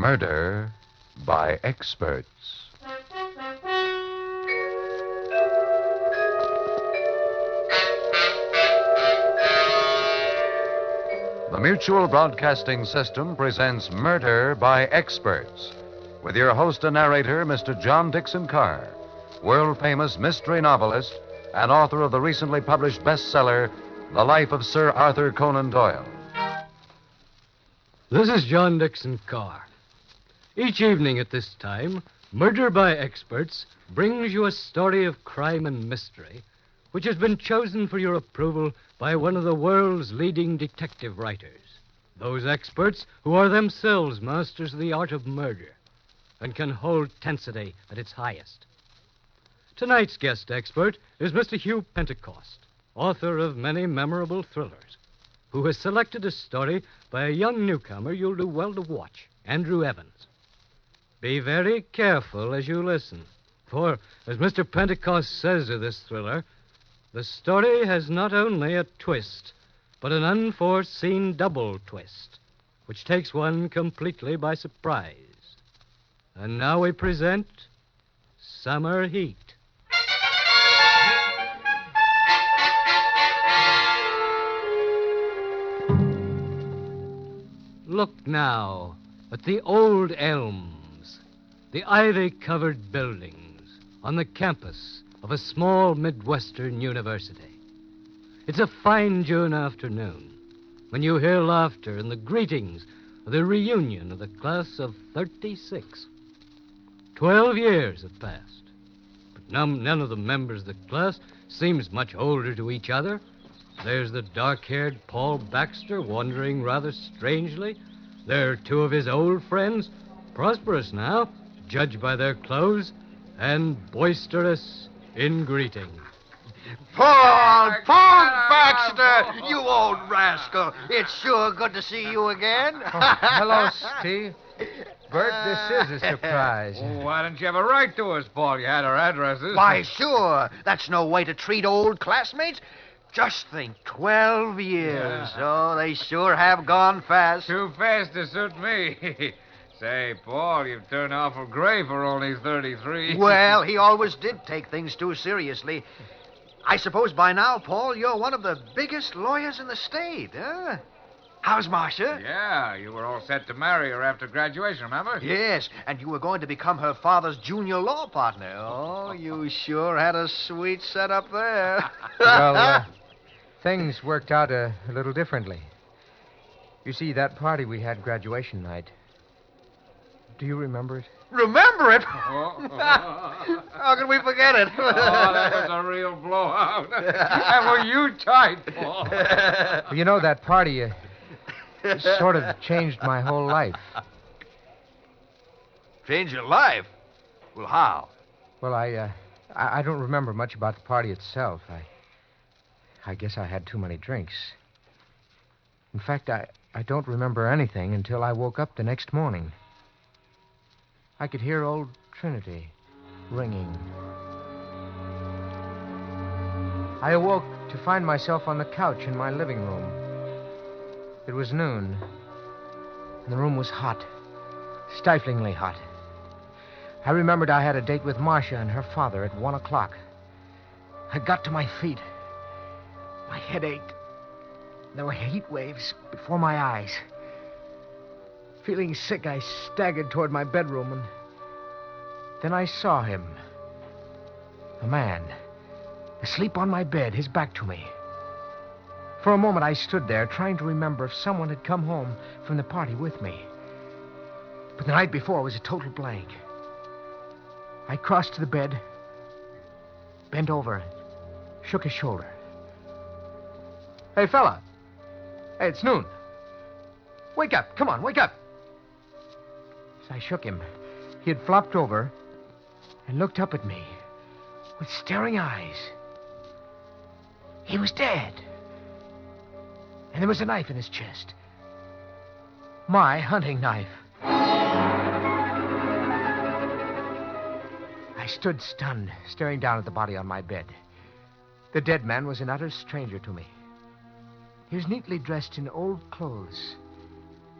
Murder by Experts. The Mutual Broadcasting System presents Murder by Experts, with your host and narrator, Mr. John Dixon Carr, world-famous mystery novelist and author of the recently published bestseller, The Life of Sir Arthur Conan Doyle. This is John Dixon Carr. Each evening at this time, Murder by Experts brings you a story of crime and mystery which has been chosen for your approval by one of the world's leading detective writers. Those experts who are themselves masters of the art of murder and can hold tensity at its highest. Tonight's guest expert is Mr. Hugh Pentecost, author of many memorable thrillers, who has selected a story by a young newcomer you'll do well to watch, Andrew Evans. Be very careful as you listen, for, as Mr. Pentecost says of this thriller, the story has not only a twist, but an unforeseen double twist, which takes one completely by surprise. And now we present Summer Heat. Look now at the old elms, the ivy-covered buildings on the campus of a small Midwestern university. It's a fine June afternoon when you hear laughter and the greetings of the reunion of the class of 36. 12 years have passed, but none of the members of the class seems much older to each other. There's the dark-haired Paul Baxter wandering rather strangely. There are two of his old friends, prosperous now, judged by their clothes, and boisterous in greeting. Paul Baxter, you old rascal. It's sure good to see you again. Hello, Steve. Bert, this is a surprise. Oh, why didn't you ever write to us, Paul? You had our addresses. Why, sure. That's no way to treat old classmates. Just think, 12 years. Yeah. Oh, they sure have gone fast. Too fast to suit me. Say, Paul, you've turned awful gray for only 33. Well, he always did take things too seriously. I suppose by now, Paul, you're one of the biggest lawyers in the state, huh? How's Marcia? Yeah, you were all set to marry her after graduation, remember? Yes, and you were going to become her father's junior law partner. Oh, you sure had a sweet setup there. Well, things worked out a little differently. You see, that party we had graduation night, do you remember it? Remember it? Oh. How can we forget it? Oh, that was a real blowout. And were you tight, Paul? Well, you know, that party sort of changed my whole life. Change your life? Well, how? Well, I don't remember much about the party itself. I guess I had too many drinks. In fact, I don't remember anything until I woke up the next morning. I could hear old Trinity ringing. I awoke to find myself on the couch in my living room. It was noon, and the room was hot, stiflingly hot. I remembered I had a date with Marcia and her father at 1 o'clock. I got to my feet. My head ached. There were heat waves before my eyes. Feeling sick, I staggered toward my bedroom, and then I saw him. A man, asleep on my bed, his back to me. For a moment, I stood there, trying to remember if someone had come home from the party with me. But the night before was a total blank. I crossed to the bed, bent over, shook his shoulder. Hey, fella. Hey, it's noon. Wake up. Come on, wake up. As I shook him, he had flopped over and looked up at me with staring eyes. He was dead. And there was a knife in his chest. My hunting knife. I stood stunned, staring down at the body on my bed. The dead man was an utter stranger to me. He was neatly dressed in old clothes.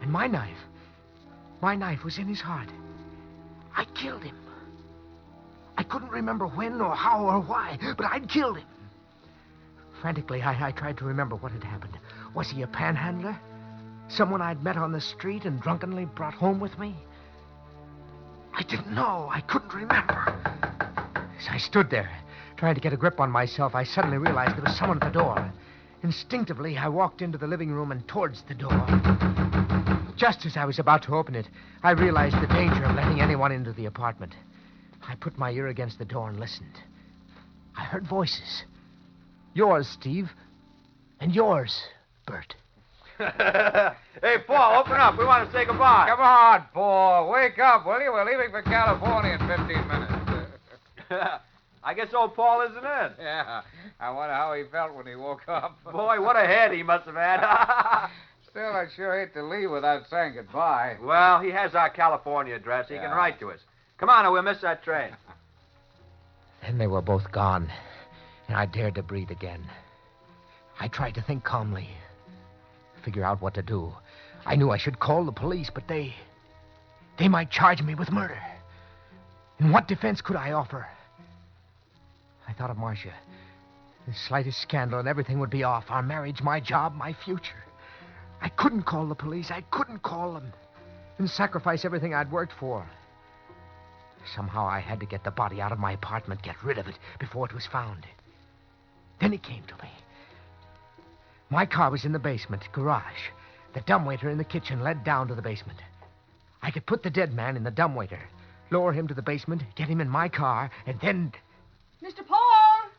And my knife, My knife was in his heart. I killed him. I couldn't remember when or how or why, but I'd killed him. Frantically, I tried to remember what had happened. Was he a panhandler? Someone I'd met on the street and drunkenly brought home with me? I didn't know. I couldn't remember. As I stood there, trying to get a grip on myself, I suddenly realized there was someone at the door. Instinctively, I walked into the living room and towards the door. Just as I was about to open it, I realized the danger of letting anyone into the apartment. I put my ear against the door and listened. I heard voices. Yours, Steve. And yours, Bert. Hey, Paul, open up. We want to say goodbye. Come on, Paul. Wake up, will you? We're leaving for California in 15 minutes. I guess old Paul isn't in. Yeah. I wonder how he felt when he woke up. Boy, what a head he must have had. Still, I'd sure hate to leave without saying goodbye. Well, he has our California address. He can write to us. Come on, or we'll miss that train. Then they were both gone, and I dared to breathe again. I tried to think calmly, figure out what to do. I knew I should call the police, but they might charge me with murder. And what defense could I offer? I thought of Marcia. The slightest scandal and everything would be off. Our marriage, my job, my future. I couldn't call the police. I couldn't call them and sacrifice everything I'd worked for. Somehow I had to get the body out of my apartment, get rid of it before it was found. Then it came to me. My car was in the basement, garage. The dumbwaiter in the kitchen led down to the basement. I could put the dead man in the dumbwaiter, lower him to the basement, get him in my car, and then... Mr. Paul!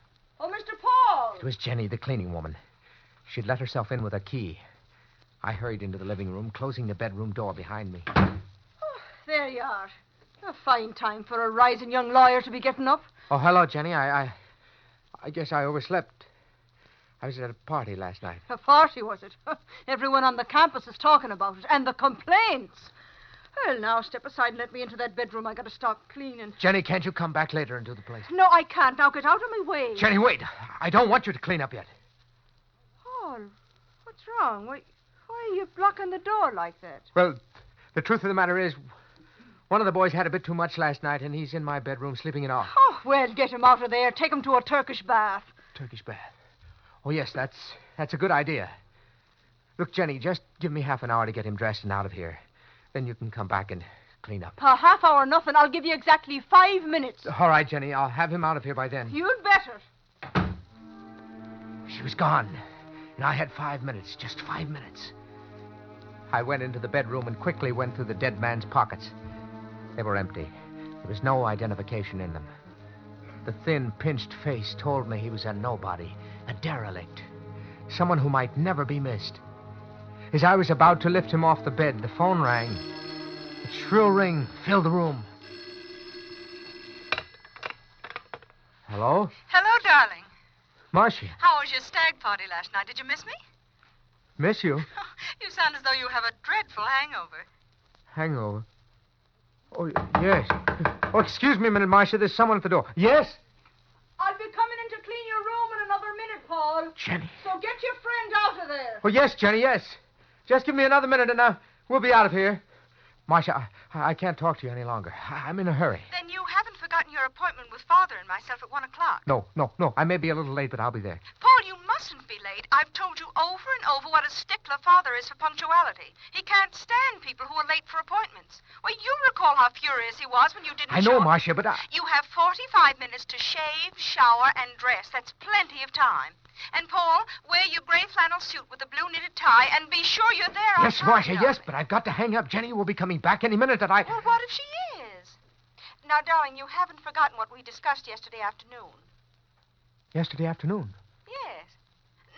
Oh, Mr. Paul! It was Jenny, the cleaning woman. She'd let herself in with a key. I hurried into the living room, closing the bedroom door behind me. Oh, there you are. A fine time for a rising young lawyer to be getting up. Oh, hello, Jenny. I guess I overslept. I was at a party last night. A party, was it? Everyone on the campus is talking about it. And the complaints. Well, now, step aside and let me into that bedroom. I got to start cleaning. Jenny, can't you come back later and do the place? No, I can't. Now, get out of my way. Jenny, wait. I don't want you to clean up yet. Paul, what's wrong? Why are you blocking the door like that? Well, the truth of the matter is, one of the boys had a bit too much last night, and he's in my bedroom sleeping it off. Oh, well, get him out of there. Take him to a Turkish bath. Turkish bath. Oh, yes, that's a good idea. Look, Jenny, just give me half an hour to get him dressed and out of here. Then you can come back and clean up. A half hour, nothing. I'll give you exactly 5 minutes. All right, Jenny, I'll have him out of here by then. You'd better. She was gone, and I had 5 minutes, just 5 minutes. I went into the bedroom and quickly went through the dead man's pockets. They were empty. There was no identification in them. The thin, pinched face told me he was a nobody, a derelict, someone who might never be missed. As I was about to lift him off the bed, the phone rang. Its shrill ring filled the room. Hello? Hello, darling. Marcia. How was your stag party last night? Did you miss me? Miss you? You sound as though you have a dreadful hangover. Hangover? Oh, yes. Oh, excuse me a minute, Marcia. There's someone at the door. Yes? I'll be coming in to clean your room in another minute, Paul. Jenny. So get your friend out of there. Oh, yes, Jenny, yes. Just give me another minute and we'll be out of here. Marcia, I can't talk to you any longer. I'm in a hurry. Then you haven't forgotten your appointment with Father and myself at 1 o'clock. No. I may be a little late, but I'll be there. Paul, you mustn't be late. I've told you over and over what a stickler Father is for punctuality. He can't stand people who are late for appointments. Well, you recall how furious he was when you didn't I know, show. Marcia, but You have 45 minutes to shave, shower, and dress. That's plenty of time. And, Paul, wear your gray flannel suit with a blue knitted tie and be sure you're there on Yes, time, Marcia, darling. yes, but I've got to hang up. Jenny will be coming back any minute that I... Well, what if she is? Now, darling, you haven't forgotten what we discussed yesterday afternoon. Yesterday afternoon? Yes.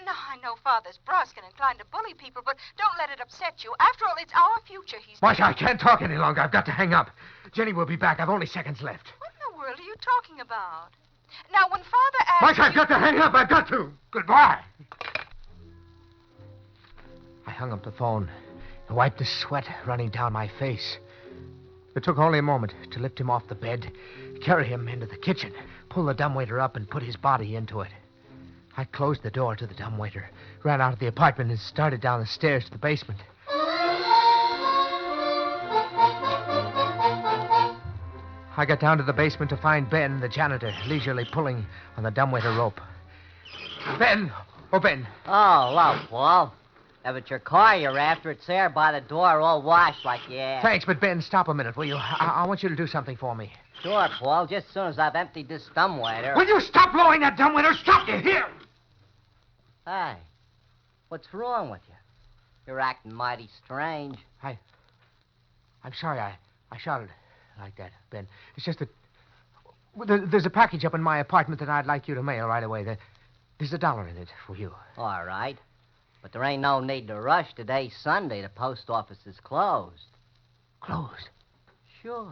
No, I know Father's brusque and inclined to bully people, but don't let it upset you. After all, it's our future he's... Marcia, I can't talk any longer. I've got to hang up. Jenny will be back. I've only seconds left. What in the world are you talking about? Now, when Father asks... Marcia, I've got to hang up. I've got to. Goodbye. I hung up the phone and wiped the sweat running down my face. It took only a moment to lift him off the bed, carry him into the kitchen, pull the dumbwaiter up, and put his body into it. I closed the door to the dumbwaiter, ran out of the apartment, and started down the stairs to the basement. I got down to the basement to find Ben, the janitor, leisurely pulling on the dumbwaiter rope. Ben! Oh, Ben. Oh, well, Paul. If it's your car you're after, it's there by the door, all washed like you asked. Thanks, but Ben, stop a minute, will you? I want you to do something for me. Sure, Paul, just as soon as I've emptied this dumbwaiter. Will you stop blowing that dumbwaiter? Stop, you hear? Hey, what's wrong with you? You're acting mighty strange. I'm sorry I shouted like that, Ben. It's just that there's a package up in my apartment that I'd like you to mail right away. There's $1 in it for you. All right. But there ain't no need to rush. Today's Sunday. The post office is closed. Closed? Sure.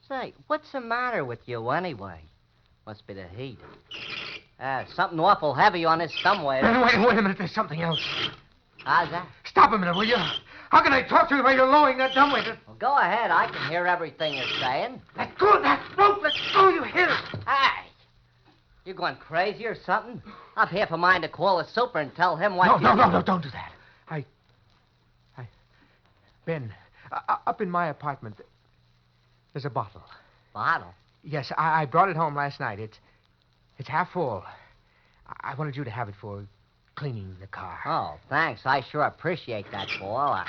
Say, what's the matter with you anyway? Must be the heat. Something awful heavy on this dumbwaiter. Wait a minute. There's something else. How's that? Stop a minute, will you? How can I talk to you while you're lowering that dumbwaiter? Well, go ahead. I can hear everything you're saying. Let go of that rope. Let go, you hear it? Hey! You going crazy or something? I've half a mind to call the super and tell him what No, don't do that. Ben, up in my apartment, there's a bottle. Bottle? Yes, I brought it home last night. It's half full. I wanted you to have it for cleaning the car. Oh, thanks. I sure appreciate that, Paul.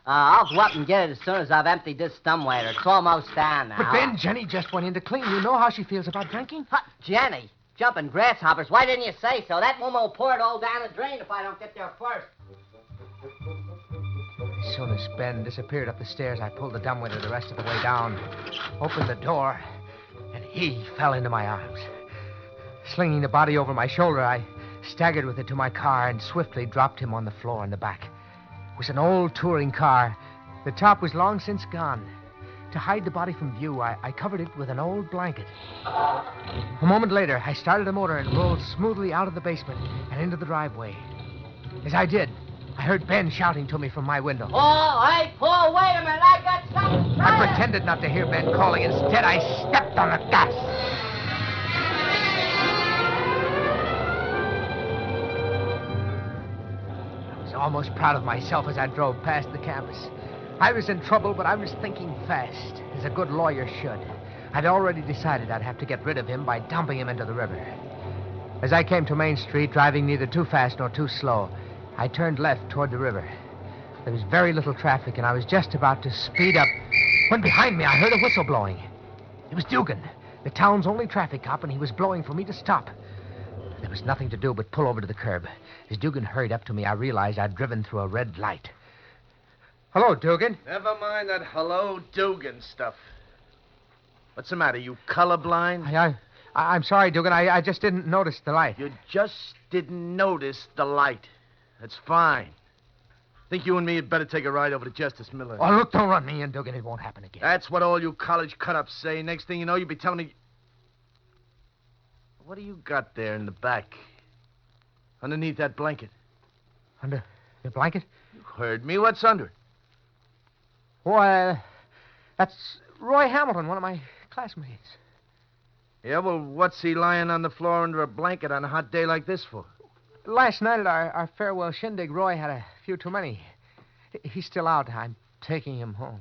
I'll go up and get it as soon as I've emptied this dumbwaiter. It's almost down now. But Ben, Jenny just went in to clean. You know how she feels about drinking? Jenny? Jumping grasshoppers. Why didn't you say so? That woman will pour it all down the drain if I don't get there first. As soon as Ben disappeared up the stairs, I pulled the dumbwaiter the rest of the way down, opened the door, and he fell into my arms. Slinging the body over my shoulder, I staggered with it to my car and swiftly dropped him on the floor in the back. It was an old touring car. The top was long since gone. To hide the body from view, I covered it with an old blanket. A moment later, I started the motor and rolled smoothly out of the basement and into the driveway. As I did, I heard Ben shouting to me from my window. Oh, hey, Paul, wait a minute. I got something to I pretended not to hear Ben calling. Instead, I stepped on the gas. I was almost proud of myself as I drove past the campus. I was in trouble, but I was thinking fast, as a good lawyer should. I'd already decided I'd have to get rid of him by dumping him into the river. As I came to Main Street, driving neither too fast nor too slow, I turned left toward the river. There was very little traffic, and I was just about to speed up when behind me I heard a whistle blowing. It was Dugan, the town's only traffic cop, and he was blowing for me to stop. There was nothing to do but pull over to the curb. As Dugan hurried up to me, I realized I'd driven through a red light. Hello, Dugan. Never mind that hello, Dugan stuff. What's the matter? You colorblind? I'm sorry, Dugan. I just didn't notice the light. You just didn't notice the light. That's fine. Think you and me had better take a ride over to Justice Miller. Oh, look, don't run me in, Dugan. It won't happen again. That's what all you college cut-ups say. Next thing you know, you'll be telling me... What do you got there in the back? Underneath that blanket? Under the blanket? You heard me. What's under it? Why, that's Roy Hamilton, one of my classmates. Yeah, well, what's he lying on the floor under a blanket on a hot day like this for? Last night at our farewell shindig, Roy had a few too many. He's still out. I'm taking him home.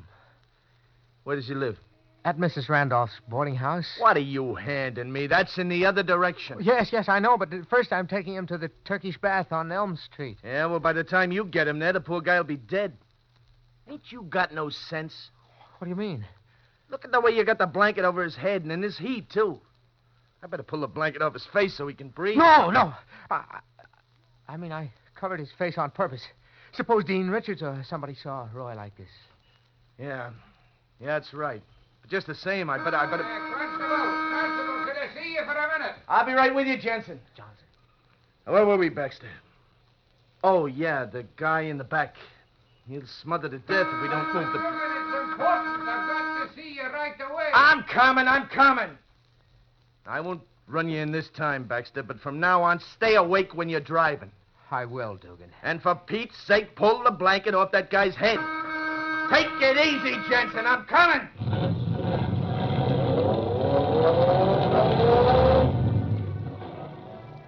Where does he live? At Mrs. Randolph's boarding house. What are you handing me? That's in the other direction. Yes, I know, but first I'm taking him to the Turkish Bath on Elm Street. Yeah, well, by the time you get him there, the poor guy will be dead. Ain't you got no sense? What do you mean? Look at the way you got the blanket over his head, and in this heat, too. I better pull the blanket off his face so he can breathe. No. I mean, I covered his face on purpose. Suppose Dean Richards or somebody saw Roy like this. Yeah, that's right. But just the same, I better... Constable, could I see you for a minute? I'll be right with you, Johnson. Where were we, Baxter? Oh, yeah, the guy in the back. He'll smother to death if we don't move the... It's important. I've got to see you right away. I'm coming. I won't run you in this time, Baxter, but from now on, stay awake when you're driving. I will, Dugan. And for Pete's sake, pull the blanket off that guy's head. Take it easy, Jensen. I'm coming.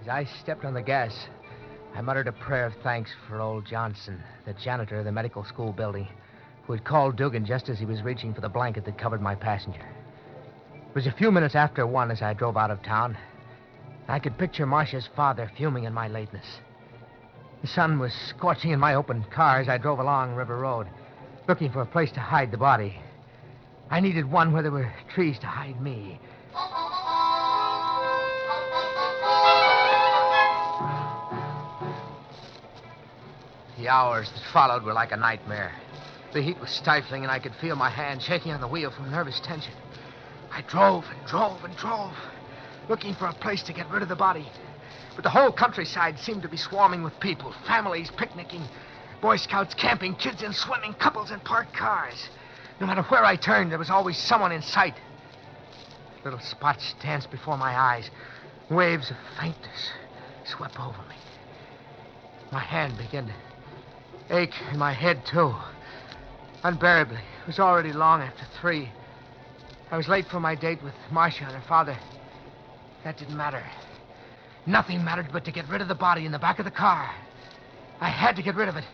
As I stepped on the gas, I muttered a prayer of thanks for old Johnson, the janitor of the medical school building, who had called Dugan just as he was reaching for the blanket that covered my passenger. It was a few minutes after 1 as I drove out of town. I could picture Marcia's father fuming in my lateness. The sun was scorching in my open car as I drove along River Road, looking for a place to hide the body. I needed one where there were trees to hide me. The hours that followed were like a nightmare. The heat was stifling, and I could feel my hand shaking on the wheel from nervous tension. I drove and drove and drove, looking for a place to get rid of the body. But the whole countryside seemed to be swarming with people, families picnicking, Boy Scouts camping, kids in swimming, couples in parked cars. No matter where I turned, there was always someone in sight. Little spots danced before my eyes. Waves of faintness swept over me. My hand began to ache, and my head, too. Unbearably. It was already long after 3. I was late for my date with Marcia and her father. That didn't matter. Nothing mattered but to get rid of the body in the back of the car. I had to get rid of it.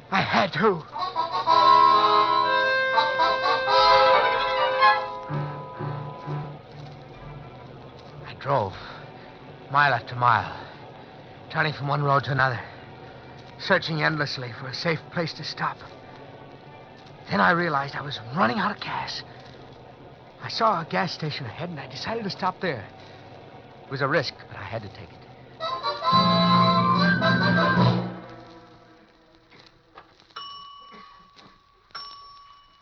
I had to. I drove, mile after mile, turning from one road to another, searching endlessly for a safe place to stop. Then I realized I was running out of gas. I saw a gas station ahead, and I decided to stop there. It was a risk, but I had to take it.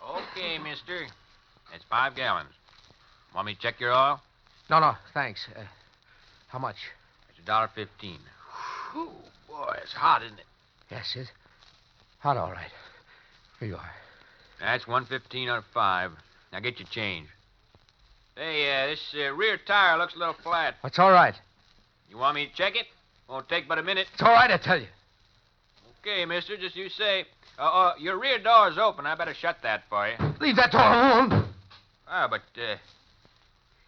Okay, mister. That's 5 gallons. Want me to check your oil? No, thanks. How much? It's $1.15. Whew, boy, it's hot, isn't it? Yes, it's hot, all right. Here you are. That's $1.15 out of 5. Now get your change. Hey, this rear tire looks a little flat. That's all right. You want me to check it? Won't take but a minute. It's all right, I tell you. Okay, mister, just you say. Your rear door's open. I better shut that for you. Leave that door alone. But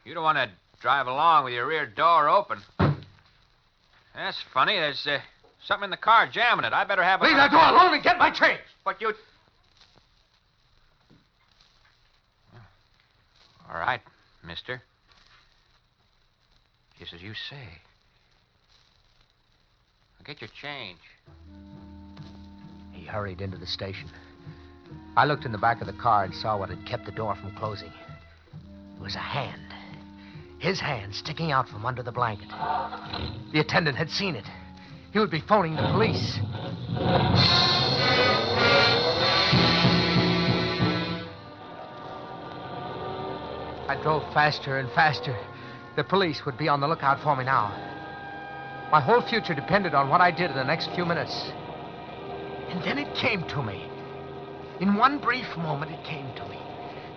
you don't want to drive along with your rear door open. That's funny. There's something in the car jamming it. I better have a... Leave that door alone and get my change. But you... All right, mister. Just as you say. I'll get your change. He hurried into the station. I looked in the back of the car and saw what had kept the door from closing. It was a hand. His hand sticking out from under the blanket. The attendant had seen it. He would be phoning the police. I drove faster and faster. The police would be on the lookout for me now. My whole future depended on what I did in the next few minutes. And then it came to me. In one brief moment, it came to me.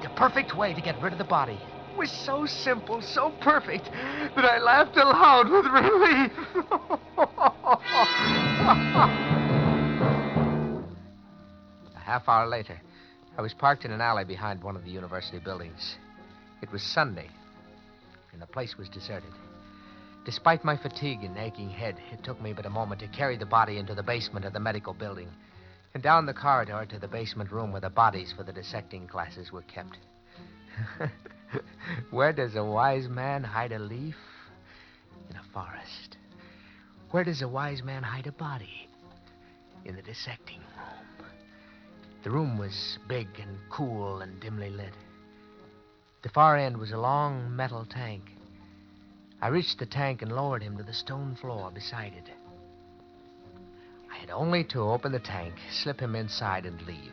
The perfect way to get rid of the body. It was so simple, so perfect, that I laughed aloud with relief. A half hour later, I was parked in an alley behind one of the university buildings. It was Sunday, and the place was deserted. Despite my fatigue and aching head, it took me but a moment to carry the body into the basement of the medical building and down the corridor to the basement room where the bodies for the dissecting classes were kept. Where does a wise man hide a leaf? In a forest. Where does a wise man hide a body? In the dissecting room. The room was big and cool and dimly lit. The far end was a long metal tank. I reached the tank and lowered him to the stone floor beside it. I had only to open the tank, slip him inside, and leave.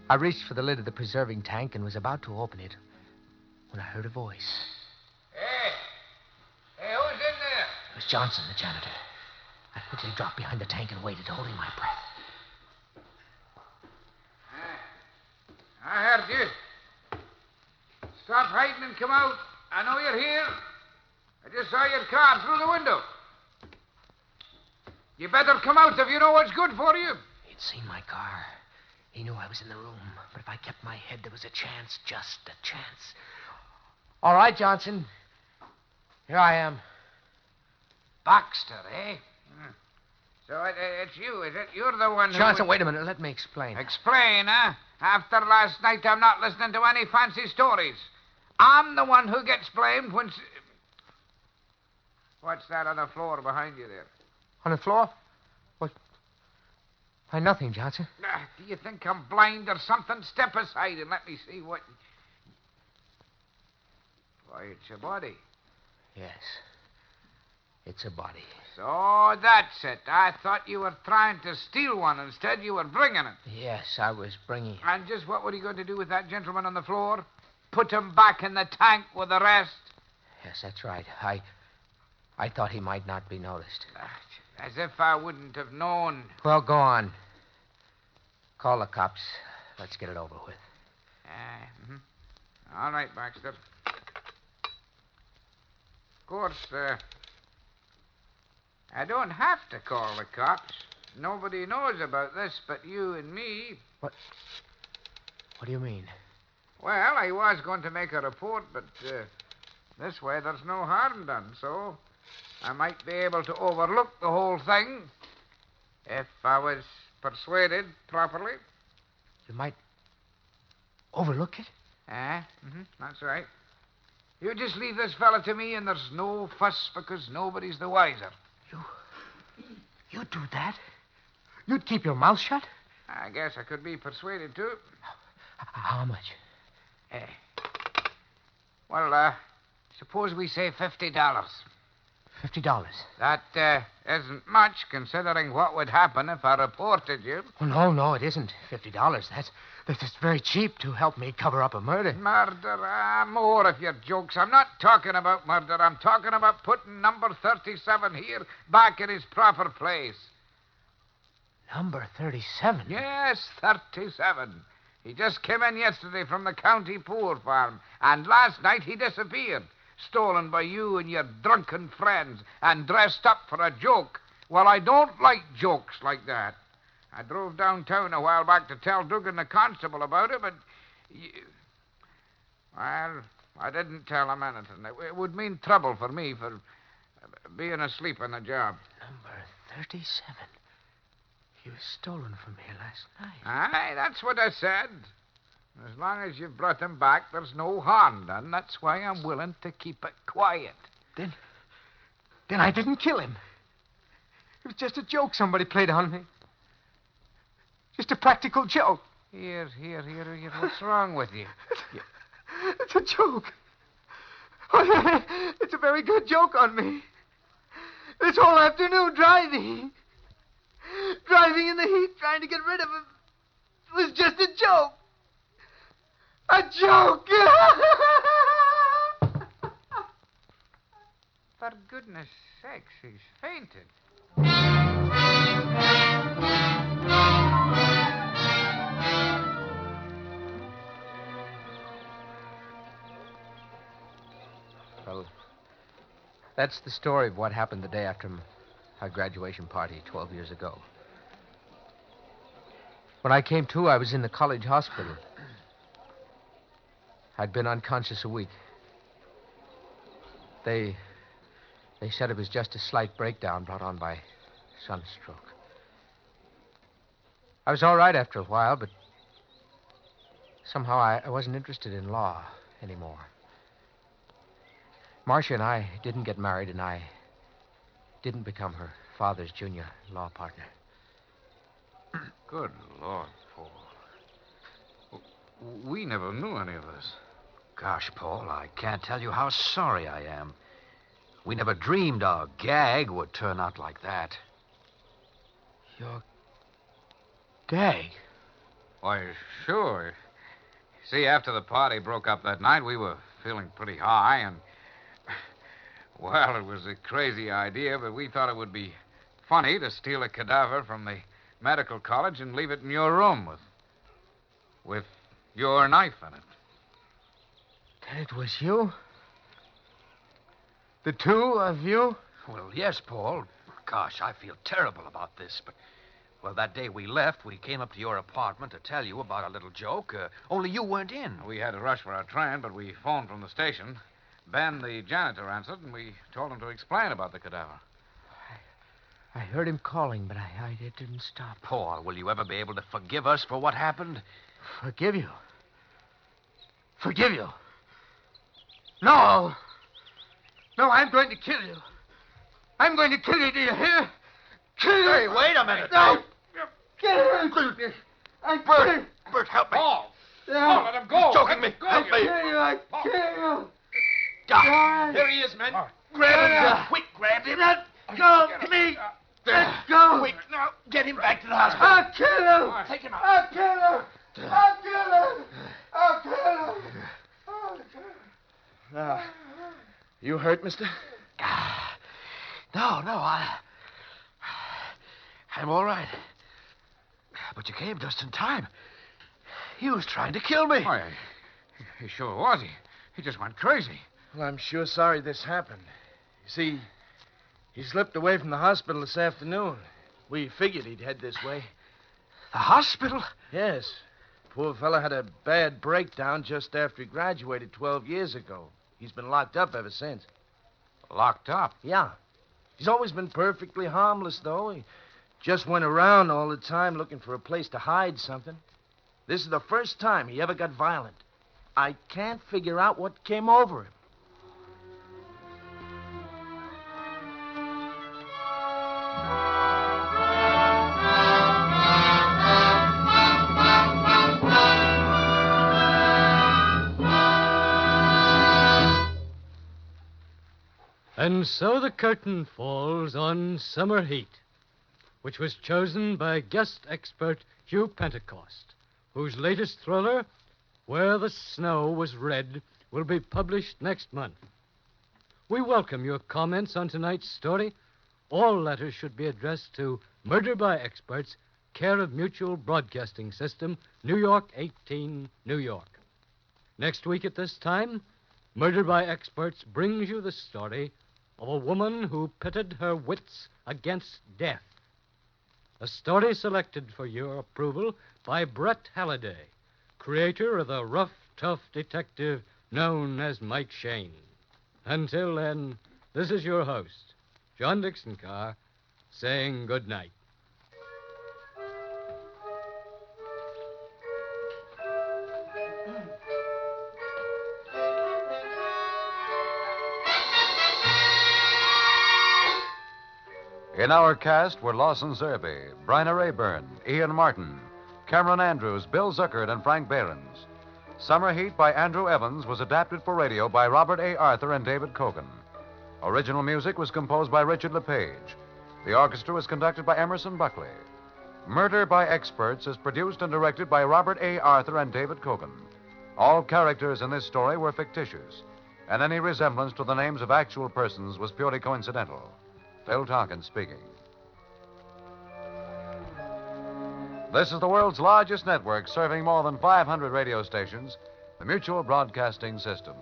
I reached for the lid of the preserving tank and was about to open it when I heard a voice. Hey, who's in there? It was Johnson, the janitor. I quickly dropped behind the tank and waited, holding my breath. I heard you. Stop hiding and come out. I know you're here. I just saw your car through the window. You better come out if you know what's good for you. He'd seen my car. He knew I was in the room. But if I kept my head, there was a chance, just a chance. All right, Johnson. Here I am. Baxter, eh? So it's you, is it? You're the one who... Johnson, wait a minute. Let me explain. Explain, huh? After last night, I'm not listening to any fancy stories. I'm the one who gets blamed when... What's that on the floor behind you there? On the floor? What? Why, nothing, Johnson. Do you think I'm blind or something? Step aside and let me see what... Why, it's your body. Yes. It's a body. So that's it. I thought you were trying to steal one. Instead, you were bringing it. Yes, I was bringing it. And just what were you going to do with that gentleman on the floor? Put him back in the tank with the rest? Yes, that's right. I thought he might not be noticed. As if I wouldn't have known. Well, go on. Call the cops. Let's get it over with. All right, Baxter. Of course, I don't have to call the cops. Nobody knows about this but you and me. What do you mean? Well, I was going to make a report, but this way there's no harm done, so I might be able to overlook the whole thing if I was persuaded properly. You might overlook it? That's right. You just leave this fella to me and there's no fuss because nobody's the wiser. You'd do that? You'd keep your mouth shut? I guess I could be persuaded to. How much? Well, suppose we say $50. $50? That isn't much, considering what would happen if I reported you. Oh, no, it isn't $50. That's very cheap to help me cover up a murder. Murder? More of your jokes. I'm not talking about murder. I'm talking about putting number 37 here back in his proper place. Number 37? Yes, 37. He just came in yesterday from the county poor farm, and last night he disappeared. Stolen by you and your drunken friends and dressed up for a joke. Well, I don't like jokes like that. I drove downtown a while back to tell Dugan the constable about it, but... Well, I didn't tell him anything. It would mean trouble for me for being asleep on the job. Number 37. He was stolen from here last night. Aye, that's what I said. As long as you've brought him back, there's no harm done. That's why I'm willing to keep it quiet. Then I didn't kill him. It was just a joke somebody played on me. Just a practical joke. Here. What's wrong with you? It's a joke. It's a very good joke on me. This whole afternoon driving in the heat, trying to get rid of him, was just a joke. A joke! For goodness sakes, he's fainted. Well, that's the story of what happened the day after our graduation party 12 years ago. When I came to, I was in the college hospital. I'd been unconscious a week. They said it was just a slight breakdown brought on by sunstroke. I was all right after a while, but somehow I wasn't interested in law anymore. Marcia and I didn't get married, and I didn't become her father's junior law partner. Good Lord, Paul. We never knew any of this. Gosh, Paul, I can't tell you how sorry I am. We never dreamed our gag would turn out like that. Your gag? Why, sure. See, after the party broke up that night, we were feeling pretty high, and... Well, it was a crazy idea, but we thought it would be funny to steal a cadaver from the medical college and leave it in your room with your knife in it. Then it was you? The two of you? Well, yes, Paul. Gosh, I feel terrible about this, but... Well, that day we left, we came up to your apartment to tell you about our little joke, only you weren't in. We had to rush for our train, but we phoned from the station. Ben, the janitor, answered, and we told him to explain about the cadaver. I heard him calling, but I didn't stop. Paul, will you ever be able to forgive us for what happened? Forgive you? Forgive you? No. No, I'm going to kill you. I'm going to kill you, do you hear? Kill you. Hey, wait a minute. No. Kill you. Bert, help me. Paul! No. Paul, let him go! He's choking me. Go, Help me. I kill you. Ah, here he is, men. Grab him. Quick, grab him. Let go of me. Let go. Quick, now, get him back to the hospital. I'll kill him. Take him out. I'll kill him. I'll kill him. I'll kill him. I'll kill him. Now, you hurt, mister? No, I'm all right. But you came just in time. He was trying to kill me. Why, he sure was. He just went crazy. Well, I'm sure sorry this happened. You see, he slipped away from the hospital this afternoon. We figured he'd head this way. The hospital? Yes. Poor fella had a bad breakdown just after he graduated 12 years ago. He's been locked up ever since. Locked up? Yeah. He's always been perfectly harmless, though. He just went around all the time looking for a place to hide something. This is the first time he ever got violent. I can't figure out what came over him. And so the curtain falls on Summer Heat, which was chosen by guest expert Hugh Pentecost, whose latest thriller, Where the Snow Was Red, will be published next month. We welcome your comments on tonight's story. All letters should be addressed to Murder by Experts, care of Mutual Broadcasting System, New York 18, New York. Next week at this time, Murder by Experts brings you the story of a woman who pitted her wits against death. A story selected for your approval by Brett Halliday, creator of the rough, tough detective known as Mike Shane. Until then, this is your host, John Dixon Carr, saying good night. In our cast were Lawson Zerby, Bryna Rayburn, Ian Martin, Cameron Andrews, Bill Zuckert, and Frank Behrens. Summer Heat by Andrew Evans was adapted for radio by Robert A. Arthur and David Kogan. Original music was composed by Richard LePage. The orchestra was conducted by Emerson Buckley. Murder by Experts is produced and directed by Robert A. Arthur and David Kogan. All characters in this story were fictitious, and any resemblance to the names of actual persons was purely coincidental. Phil Tonkin speaking. This is the world's largest network serving more than 500 radio stations, the Mutual Broadcasting System.